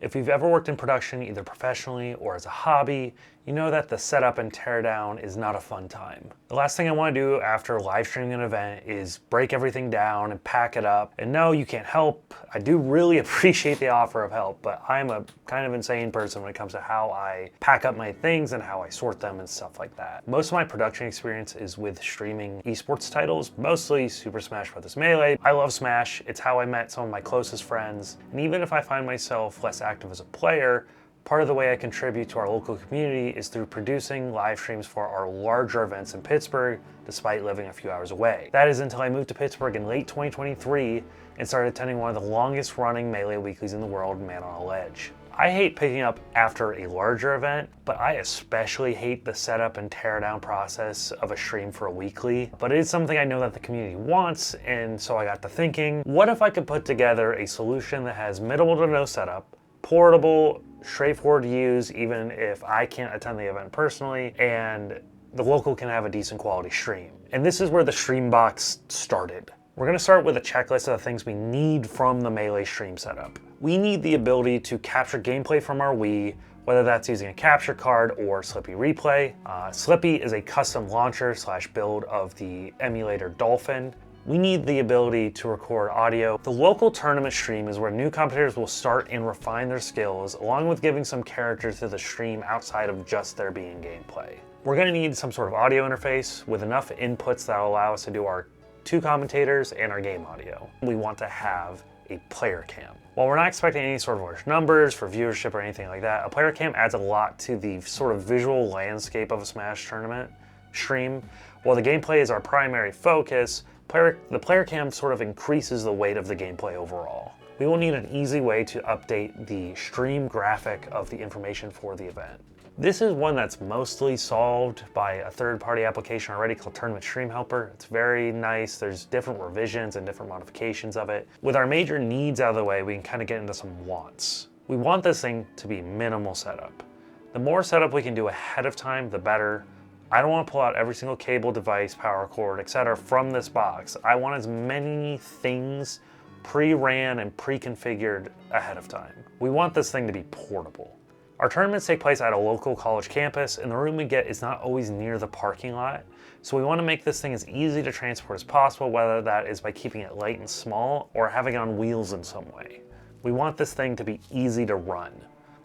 If you've ever worked in production, either professionally or as a hobby, you know that the setup and teardown is not a fun time. The last thing I want to do after live streaming an event is break everything down and pack it up. And no, you can't help. I do really appreciate the offer of help, but I'm a kind of insane person when it comes to how I pack up my things and how I sort them and stuff like that. Most of my production experience is with streaming esports titles, mostly Super Smash Bros. Melee. I love Smash. It's how I met some of my closest friends. And even if I find myself less active as a player, part of the way I contribute to our local community is through producing live streams for our larger events in Pittsburgh, despite living a few hours away. That is until I moved to Pittsburgh in late 2023 and started attending one of the longest running Melee weeklies in the world, Man on a Ledge. I hate picking up after a larger event, but I especially hate the setup and teardown process of a stream for a weekly. But it is something I know that the community wants, and so I got to thinking, what if I could put together a solution that has minimal to no setup, portable, straightforward to use even if I can't attend the event personally, and the local can have a decent quality stream. And this is where the Streambox started. We're going to start with a checklist of the things we need from the Melee stream setup. We need the ability to capture gameplay from our Wii, whether that's using a capture card or Slippy Replay. Slippy is a custom launcher / build of the emulator Dolphin. We need the ability to record audio. The local tournament stream is where new competitors will start and refine their skills, along with giving some character to the stream outside of just there being gameplay. We're going to need some sort of audio interface with enough inputs that will allow us to do our two commentators and our game audio. We want to have a player cam. While we're not expecting any sort of large numbers for viewership or anything like that, a player cam adds a lot to the sort of visual landscape of a Smash tournament stream. While the gameplay is our primary focus, the player cam sort of increases the weight of the gameplay overall. We will need an easy way to update the stream graphic of the information for the event. This is one that's mostly solved by a third-party application already called Tournament Stream Helper. It's very nice. There's different revisions and different modifications of it. With our major needs out of the way, we can kind of get into some wants. We want this thing to be minimal setup. The more setup we can do ahead of time, the better. I don't want to pull out every single cable, device, power cord, etc. from this box. I want as many things pre-ran and pre-configured ahead of time. We want this thing to be portable. Our tournaments take place at a local college campus, and the room we get is not always near the parking lot. So we want to make this thing as easy to transport as possible, whether that is by keeping it light and small or having it on wheels in some way. We want this thing to be easy to run.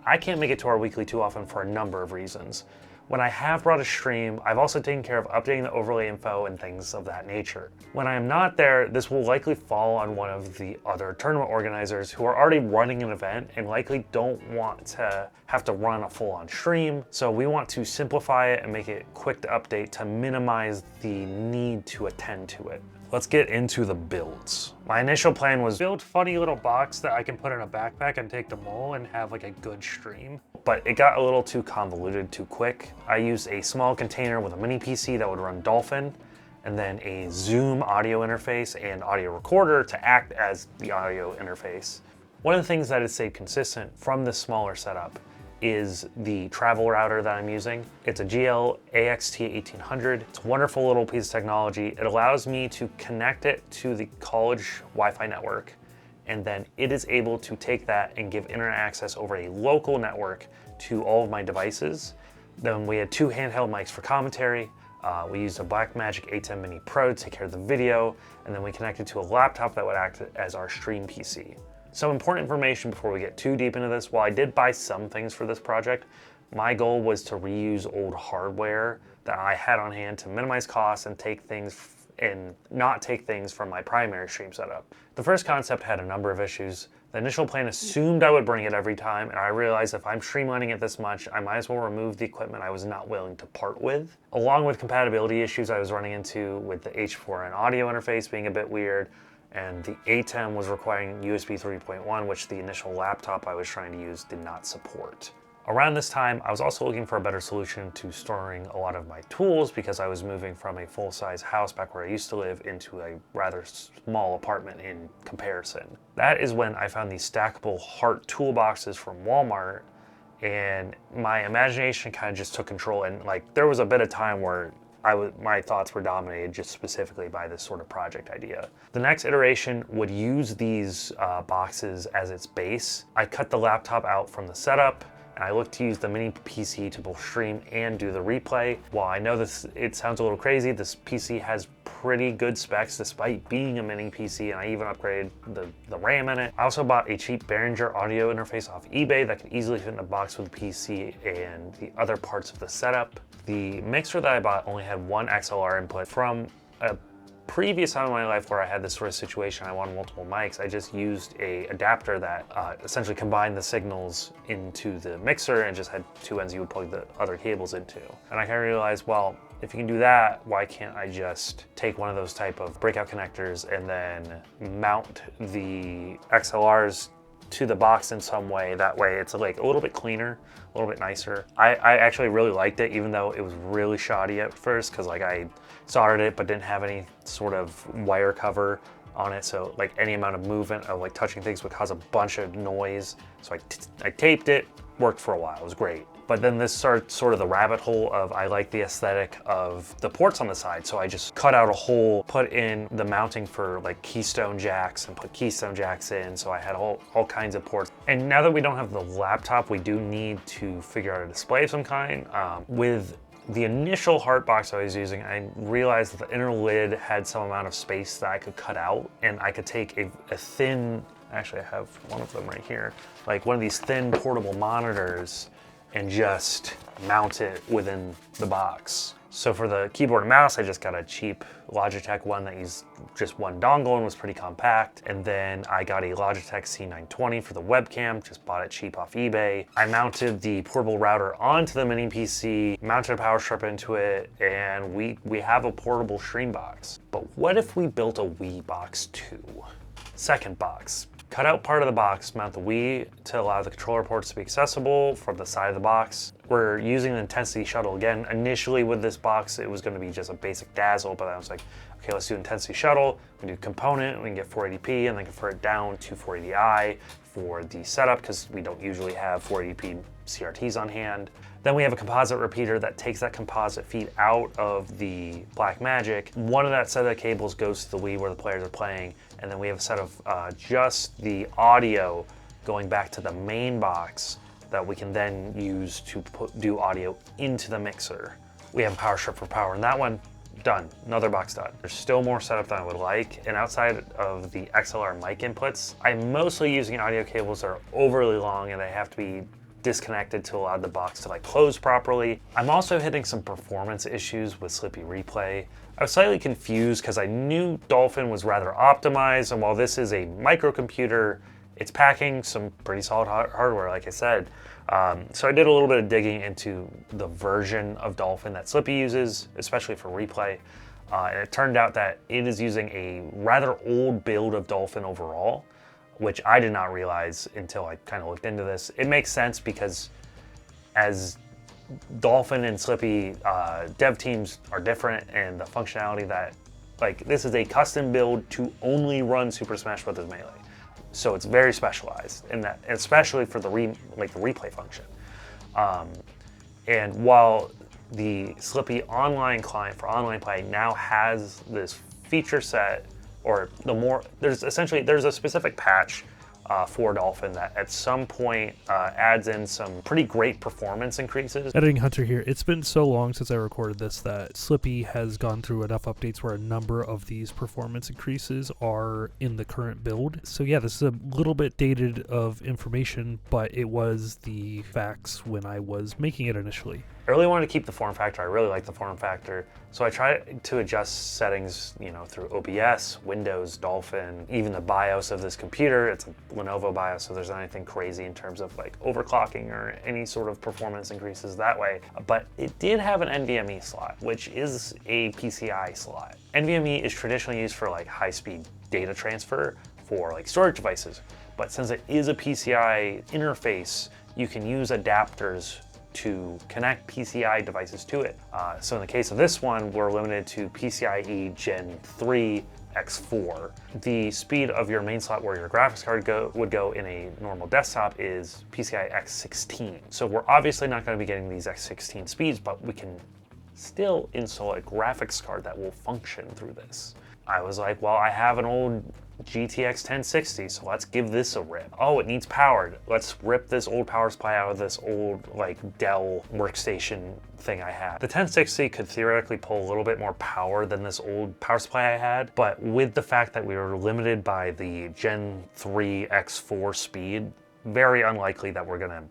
I can't make it to our weekly too often for a number of reasons. When I have brought a stream, I've also taken care of updating the overlay info and things of that nature. When I am not there, this will likely fall on one of the other tournament organizers who are already running an event and likely don't want to have to run a full-on stream. So we want to simplify it and make it quick to update to minimize the need to attend to it. Let's get into the builds. My initial plan was build funny little box that I can put in a backpack and take to mall and have like a good stream. But it got a little too convoluted too quick. I used a small container with a mini PC that would run Dolphin, and then a Zoom audio interface and audio recorder to act as the audio interface. One of the things that has stayed consistent from this smaller setup is the travel router that I'm using. It's a GL AXT 1800. It's a wonderful little piece of technology. It allows me to connect it to the college Wi-Fi network, and then it is able to take that and give internet access over a local network to all of my devices. Then we had two handheld mics for commentary. We used a Blackmagic A10 Mini Pro to take care of the video, and then we connected to a laptop that would act as our stream PC. Some important information before we get too deep into this. While I did buy some things for this project, my goal was to reuse old hardware that I had on hand to minimize costs and not take things from my primary stream setup. The first concept had a number of issues. The initial plan assumed I would bring it every time, and I realized if I'm streamlining it this much, I might as well remove the equipment I was not willing to part with. Along with compatibility issues I was running into with the H4n audio interface being a bit weird, and the ATEM was requiring USB 3.1, which the initial laptop I was trying to use did not support. Around this time, I was also looking for a better solution to storing a lot of my tools because I was moving from a full-size house back where I used to live into a rather small apartment in comparison. That is when I found these stackable Heart toolboxes from Walmart, and my imagination kind of just took control, and like there was a bit of time where my thoughts were dominated just specifically by this sort of project idea. The next iteration would use these boxes as its base. I cut the laptop out from the setup, and I look to use the mini PC to both stream and do the replay. While I know it sounds a little crazy, this PC has pretty good specs despite being a mini PC, and I even upgraded the RAM in it. I also bought a cheap Behringer audio interface off eBay that could easily fit in a box with the PC and the other parts of the setup. The mixer that I bought only had one XLR input. From a previous time in my life where I had this sort of situation, I wanted multiple mics, I just used a adapter that essentially combined the signals into the mixer and just had two ends you would plug the other cables into. And I kind of realized, well, if you can do that, why can't I just take one of those type of breakout connectors and then mount the XLRs to the box in some way? That way it's like a little bit cleaner, a little bit nicer. I actually really liked it, even though it was really shoddy at first, because like I soldered it but didn't have any sort of wire cover on it, so like any amount of movement of like touching things would cause a bunch of noise. So I taped it, worked for a while, it was great. But then this started sort of the rabbit hole of I like the aesthetic of the ports on the side. So I just cut out a hole, put in the mounting for like keystone jacks and put keystone jacks in. So I had all kinds of ports. And now that we don't have the laptop, we do need to figure out a display of some kind. With the initial heart box I was using, I realized that the inner lid had some amount of space that I could cut out, and I could take a thin, actually I have one of them right here, like one of these thin portable monitors and just mount it within the box. So for the keyboard and mouse, I just got a cheap Logitech one that used just one dongle and was pretty compact. And then I got a Logitech C920 for the webcam, just bought it cheap off eBay. I mounted the portable router onto the mini PC, mounted a power strip into it, and we have a portable stream box. But what if we built a Wii box too? Second box. Cut out part of the box, mount the Wii to allow the controller ports to be accessible from the side of the box. We're using the Intensity Shuttle again. Initially with this box, it was going to be just a basic Dazzle, but I was like, okay, let's do Intensity Shuttle. We do component, we can get 480p, and then convert it down to 480i for the setup, because we don't usually have 480p CRTs on hand. Then we have a composite repeater that takes that composite feed out of the Blackmagic. One of that set of cables goes to the Wii where the players are playing, and then we have a set of just the audio going back to the main box that we can then use to do audio into the mixer. We have a power strip for power in that one. Done. Another box done. There's still more setup than I would like, and outside of the XLR mic inputs, I'm mostly using audio cables that are overly long and they have to be disconnected to allow the box to like close properly. I'm also hitting some performance issues with Slippy Replay. I was slightly confused because I knew Dolphin was rather optimized, and while this is a microcomputer, it's packing some pretty solid hardware, like I said. So I did a little bit of digging into the version of Dolphin that Slippy uses, especially for replay. And it turned out that it is using a rather old build of Dolphin overall, which I did not realize until I kind of looked into this. It makes sense because as Dolphin and Slippy dev teams are different, and the functionality that, like, this is a custom build to only run Super Smash Bros. Melee. So it's very specialized in that, especially for the replay function. And while the Slippy online client for online play now has this feature set, or there's a specific patch for Dolphin that at some point adds in some pretty great performance increases. Editing Hunter here. It's been so long since I recorded this that Slippy has gone through enough updates where a number of these performance increases are in the current build. So yeah, this is a little bit dated of information, but it was the facts when I was making it initially. I really wanted to keep the form factor. I really like the form factor. So I tried to adjust settings, through OBS, Windows, Dolphin, even the BIOS of this computer. It's a Lenovo BIOS, so there's not anything crazy in terms of like overclocking or any sort of performance increases that way. But it did have an NVMe slot, which is a PCI slot. NVMe is traditionally used for like high-speed data transfer for like storage devices. But since it is a PCI interface, you can use adapters to connect PCI devices to it. So in the case of this one, we're limited to PCIe Gen 3 X4. The speed of your main slot where your graphics card would go in a normal desktop is PCI X16. So we're obviously not going to be getting these X16 speeds, but we can still install a graphics card that will function through this. I was like, well, I have an old GTX 1060, so let's give this a rip. Oh, it needs powered. Let's rip this old power supply out of this old like Dell workstation thing I had. The 1060 could theoretically pull a little bit more power than this old power supply I had, but with the fact that we were limited by the Gen 3 X4 speed, very unlikely that we're gonna,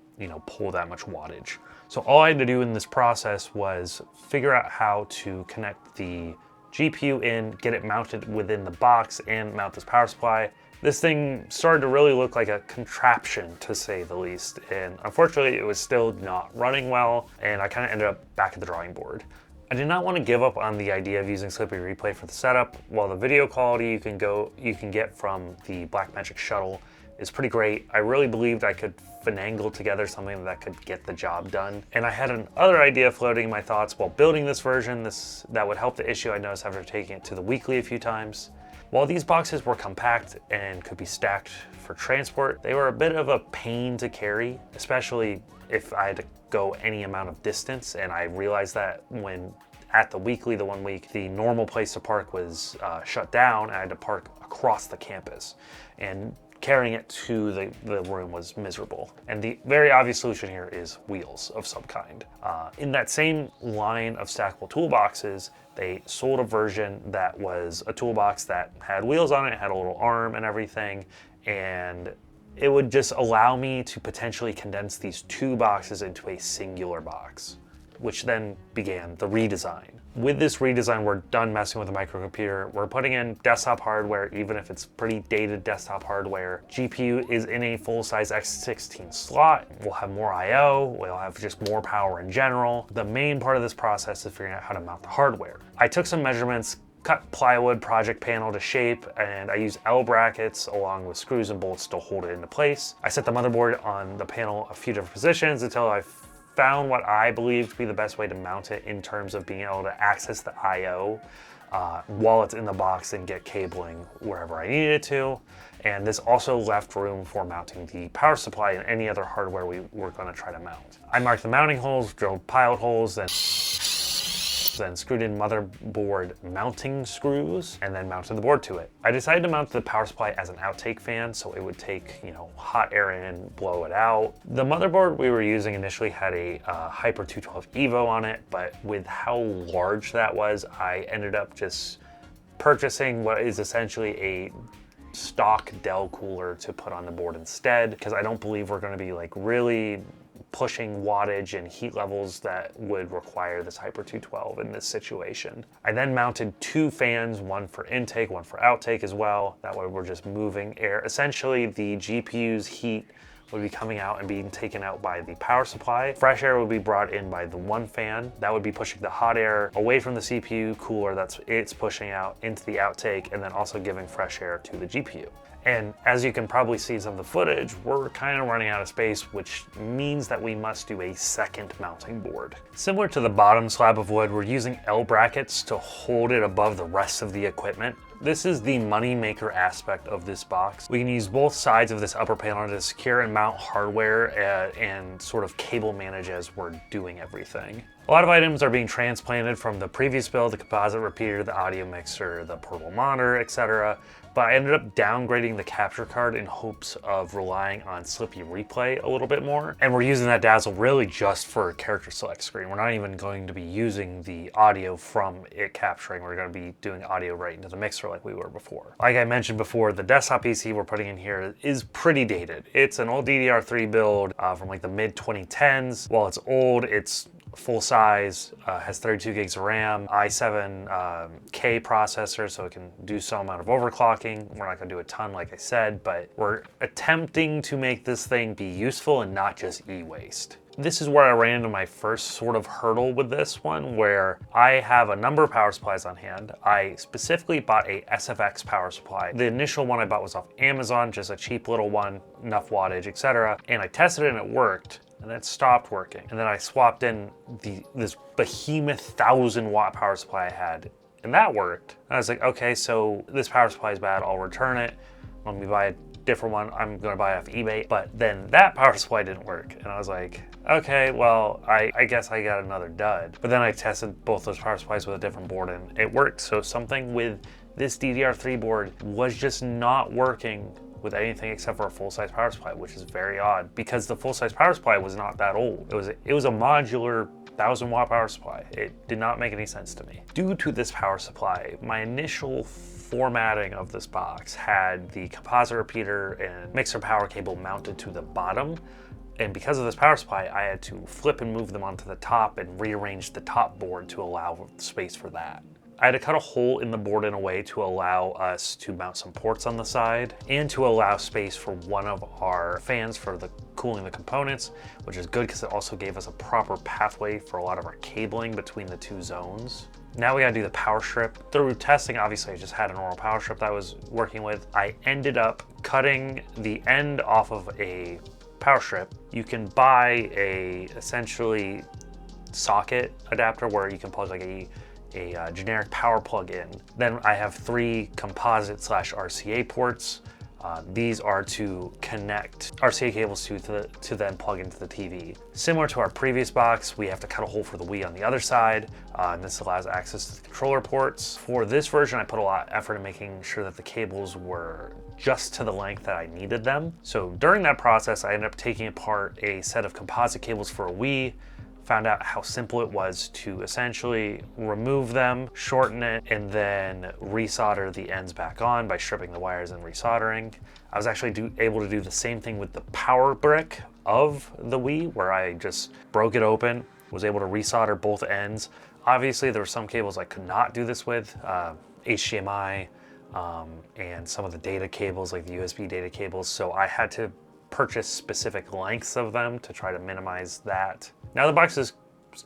pull that much wattage. So all I had to do in this process was figure out how to connect the GPU in, get it mounted within the box, and mount this power supply. This thing started to really look like a contraption, to say the least, and unfortunately it was still not running well, and I kind of ended up back at the drawing board. I did not want to give up on the idea of using Slippy Replay for the setup. While the video quality you can get from the Blackmagic Shuttle is pretty great, I really believed I could finagle together something that could get the job done. And I had another idea floating in my thoughts while building this version that would help the issue I noticed after taking it to the weekly a few times. While these boxes were compact and could be stacked for transport, they were a bit of a pain to carry, especially if I had to go any amount of distance. And I realized that when at the weekly, the 1 week, the normal place to park was shut down, and I had to park across the campus. And carrying it to the room was miserable. And the very obvious solution here is wheels of some kind. In that same line of stackable toolboxes, they sold a version that was a toolbox that had wheels on it, had a little arm and everything, and it would just allow me to potentially condense these two boxes into a singular box, which then began the redesign. With this redesign, we're done messing with the microcomputer. We're putting in desktop hardware, even if it's pretty dated desktop hardware. GPU is in a full-size X16 slot. We'll have more I/O. We'll have just more power in general. The main part of this process is figuring out how to mount the hardware. I took some measurements, cut plywood project panel to shape, and I used L brackets along with screws and bolts to hold it into place. I set the motherboard on the panel a few different positions until I found what I believe to be the best way to mount it in terms of being able to access the I/O while it's in the box and get cabling wherever I needed it to. And this also left room for mounting the power supply and any other hardware we were going to try to mount. I marked the mounting holes, drilled pilot holes, then screwed in motherboard mounting screws, and then mounted the board to it. I decided to mount the power supply as an outtake fan, so it would take, hot air in, blow it out. The motherboard we were using initially had a Hyper 212 Evo on it, but with how large that was, I ended up just purchasing what is essentially a stock Dell cooler to put on the board instead, because I don't believe we're going to be really pushing wattage and heat levels that would require this Hyper 212 in this situation. I then mounted two fans, one for intake, one for outtake as well. That way we're just moving air. Essentially, the GPU's heat would be coming out and being taken out by the power supply. Fresh air would be brought in by the one fan. That would be pushing the hot air away from the CPU cooler it's pushing out into the outtake, and then also giving fresh air to the GPU. And as you can probably see in some of the footage, we're kind of running out of space, which means that we must do a second mounting board. Similar to the bottom slab of wood, we're using L brackets to hold it above the rest of the equipment. This is the money maker aspect of this box. We can use both sides of this upper panel to secure and mount hardware and sort of cable manage as we're doing everything. A lot of items are being transplanted from the previous build, the composite repeater, the audio mixer, the portable monitor, etc. But I ended up downgrading the capture card in hopes of relying on Slippy Replay a little bit more. And we're using that Dazzle really just for a character select screen. We're not even going to be using the audio from it capturing. We're going to be doing audio right into the mixer like we were before. Like I mentioned before, the desktop PC we're putting in here is pretty dated. It's an old DDR3 build from the mid 2010s. While it's old, it's full size, has 32 gigs of RAM, i7 processor, so it can do some amount of overclocking. We're not gonna do a ton, like I said, but we're attempting to make this thing be useful and not just e-waste. This is where I ran into my first sort of hurdle with this one, where I have a number of power supplies on hand. I specifically bought a SFX power supply. The initial one I bought was off Amazon, just a cheap little one, enough wattage, etc. And I tested it and it worked. And then it stopped working. And then I swapped in this behemoth 1,000-watt power supply I had, and that worked. And I was like, okay, so this power supply is bad, I'll return it. Let me buy different one I'm going to buy off eBay. But then that power supply didn't work. And I was like, okay, well, I guess I got another dud. But then I tested both those power supplies with a different board and it worked. So something with this DDR3 board was just not working with anything except for a full-size power supply, which is very odd because the full-size power supply was not that old. It was a modular 1,000-watt power supply. It did not make any sense to me. Due to this power supply, my initial formatting of this box had the composite repeater and mixer power cable mounted to the bottom. And because of this power supply, I had to flip and move them onto the top and rearrange the top board to allow space for that. I had to cut a hole in the board in a way to allow us to mount some ports on the side and to allow space for one of our fans for the cooling the components, which is good because it also gave us a proper pathway for a lot of our cabling between the two zones. Now we gotta do the power strip. Through testing, obviously I just had a normal power strip that I was working with. I ended up cutting the end off of a power strip. You can buy a essentially socket adapter where you can plug like a generic power plug in. Then I have 3 composite / RCA ports. These are to connect RCA cables to then plug into the TV. Similar to our previous box, we have to cut a hole for the Wii on the other side, and this allows access to the controller ports. For this version, I put a lot of effort in making sure that the cables were just to the length that I needed them. So during that process, I ended up taking apart a set of composite cables for a Wii, found out how simple it was to essentially remove them, shorten it, and then resolder the ends back on by stripping the wires and resoldering. I was actually able to do the same thing with the power brick of the Wii, where I just broke it open, was able to resolder both ends. Obviously, there were some cables I could not do this with, HDMI, and some of the data cables, like the USB data cables, so I had to purchase specific lengths of them to try to minimize that. Now the box is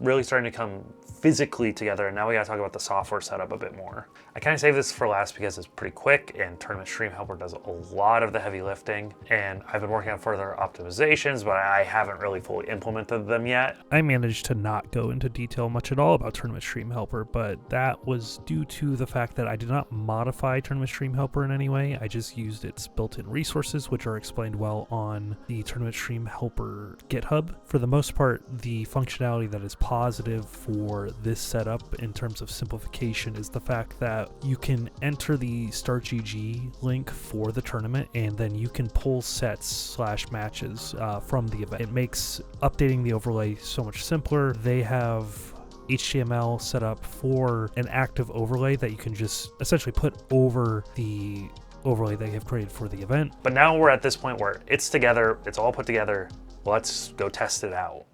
really starting to come physically together, and now we gotta talk about the software setup a bit more. I kind of saved this for last because it's pretty quick and Tournament Stream Helper does a lot of the heavy lifting, and I've been working on further optimizations, but I haven't really fully implemented them yet. I managed to not go into detail much at all about Tournament Stream Helper, but that was due to the fact that I did not modify Tournament Stream Helper in any way. I just used its built-in resources, which are explained well on the Tournament Stream Helper GitHub. For the most part, the functionality that is positive for this setup in terms of simplification is the fact that you can enter the StartGG link for the tournament and then you can pull sets / matches from the event. It makes updating the overlay so much simpler. They have HTML set up for an active overlay that you can just essentially put over the overlay they have created for the event. But now we're at this point where it's together, it's all put together. Let's go test it out.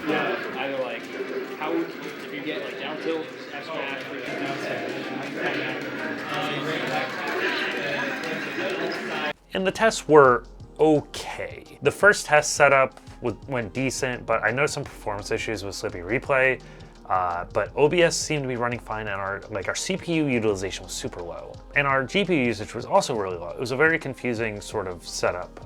Yeah, either like how if you get like down tilt, F smash, or And the tests were okay. The first test setup went decent, but I noticed some performance issues with Slippy Replay. But OBS seemed to be running fine, and our CPU utilization was super low. And our GPU usage was also really low. It was a very confusing sort of setup.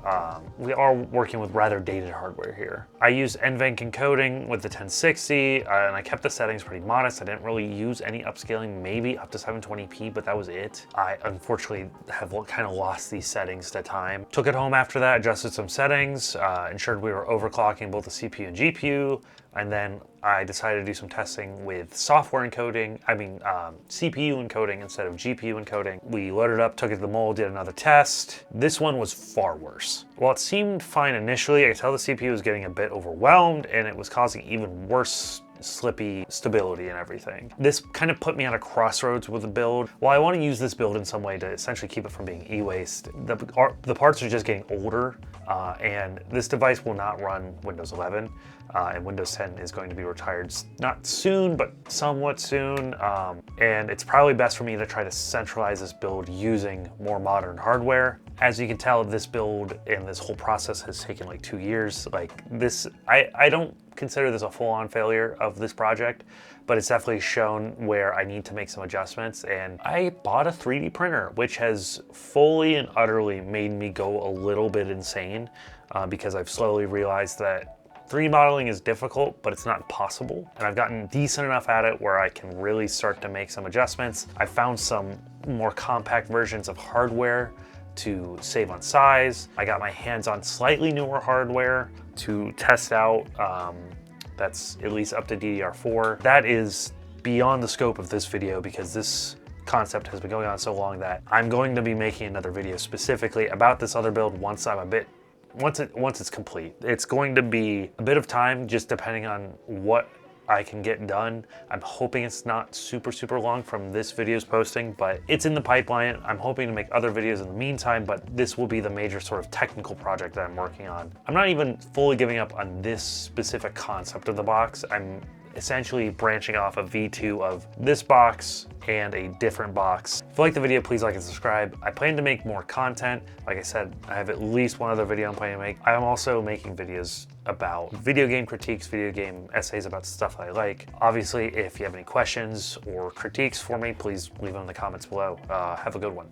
We are working with rather dated hardware here. I used NVENC encoding with the 1060, and I kept the settings pretty modest. I didn't really use any upscaling, maybe up to 720p, but that was it. I unfortunately have kind of lost these settings to time. Took it home after that, adjusted some settings, ensured we were overclocking both the CPU and GPU, and then I decided to do some testing with software encoding, CPU encoding instead of GPU encoding. We loaded up, took it to the mall, did another test. This one was far worse. While it seemed fine initially, I could tell the CPU was getting a bit overwhelmed and it was causing even worse slippy stability and everything. This kind of put me at a crossroads with the build. While I want to use this build in some way to essentially keep it from being e-waste, the parts are just getting older, and this device will not run Windows 11. And Windows 10 is going to be retired not soon, but somewhat soon. And it's probably best for me to try to centralize this build using more modern hardware. As you can tell, this build and this whole process has taken like 2 years. Like this, I don't consider this a full-on failure of this project, but it's definitely shown where I need to make some adjustments. And I bought a 3D printer, which has fully and utterly made me go a little bit insane because I've slowly realized that 3D modeling is difficult, but it's not impossible. And I've gotten decent enough at it where I can really start to make some adjustments. I found some more compact versions of hardware to save on size. I got my hands on slightly newer hardware to test out. That's at least up to DDR4. That is beyond the scope of this video because this concept has been going on so long that I'm going to be making another video specifically about this other build once it's complete. It's going to be a bit of time just depending on what I can get done. I'm hoping it's not super long from this video's posting, but it's in the pipeline. I'm hoping to make other videos in the meantime, but this will be the major sort of technical project that I'm working on. I'm not even fully giving up on this specific concept of the box. I'm essentially branching off a V2 of this box and a different box. If you like the video, please like and subscribe. I plan to make more content. Like I said, I have at least one other video I'm planning to make. I'm also making videos about video game critiques, video game essays about stuff I like. Obviously, if you have any questions or critiques for me, please leave them in the comments below. Have a good one.